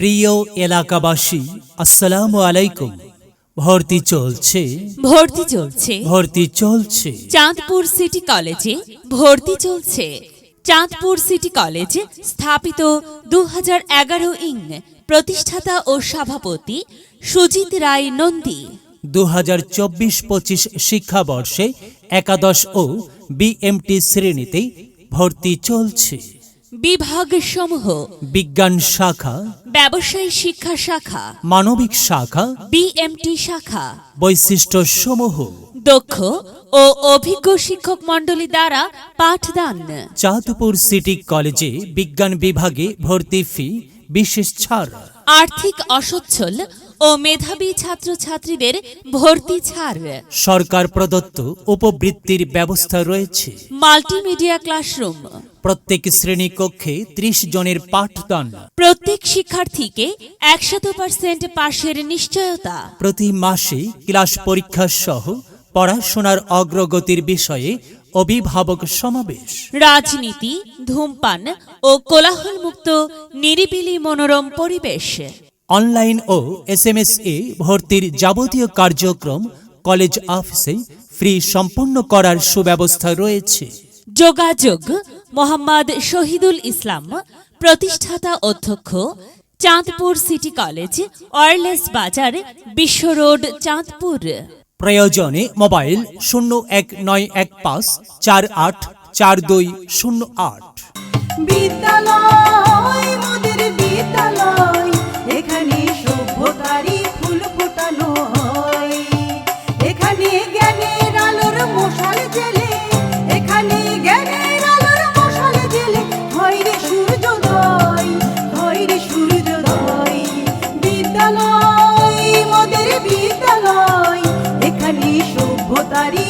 প্রিয় এলাকাবাসী, আসসালামু আলাইকুম। ভর্তি চলছে চাঁদপুর সিটি কলেজে ভর্তি চলছে। চাঁদপুর সিটি কলেজ স্থাপিত 2011 ইং, প্রতিষ্ঠাতা ও সভাপতি সুজিত রায় নন্দী। 2024-25 শিক্ষাবর্ষে একাদশ ও বিএমটি শ্রেণীতে ভর্তি চলছে। বিভাগ সমূহ: বিজ্ঞান শাখা, ব্যবসায় শিক্ষা শাখা, মানবিক শাখা, বিএমটি শাখা। বৈশিষ্ট্য সমূহ: দক্ষ ও অভিজ্ঞ শিক্ষক মণ্ডলী দ্বারা পাঠদান। চাঁদপুর সিটি কলেজে বিজ্ঞান বিভাগে ভর্তি ফি বিশেষ ছাড়। আর্থিক অসচ্ছল ও মেধাবী ছাত্রছাত্রীদের ভর্তি ছাড়। সরকার প্রদত্ত উপবৃত্তির ব্যবস্থা রয়েছে। Multimedia classroom. প্রত্যেক শ্রেণীকক্ষে 30 জনের পাঠদান। প্রত্যেক শিক্ষার্থীকে 100% পাশের নিশ্চয়তা। প্রতি মাসে ক্লাস পরীক্ষা সহ পড়াশোনার অগ্রগতির বিষয়ে অভিভাবক সমাবেশ। রাজনীতি, ধূমপান ও কোলাহলমুক্ত নিরিবিলি মনোরম পরিবেশ। অনলাইন ও SMS এ ভর্তির যাবতীয় কার্যক্রম কলেজ অফিসে ফ্রি সম্পন্ন করার সুব্যবস্থা রয়েছে। যোগাযোগ: মোহাম্মদ শহীদুল ইসলাম, প্রতিষ্ঠাতা অধ্যক্ষ, চাঁদপুর সিটি কলেজ, ওয়্যারলেস বাজার, বিশ্ব রোড, চাঁদপুর। প্রয়োজনে মোবাইল 01915484208। বিদ্যালয় মোদের বিদ্যালয়, এখানে সভ্যতারই ফুল ফোটানো হয়। এখানে জ্ঞানের আলোর মশাল জেলে, এখানে জ্ঞানের আলোর মশাল জেলে হয় রে সূর্যোদয়, হয় রে সূর্যোদয়। বিদ্যালয় মোদের বিদ্যালয়, এখানে সভ্যতারই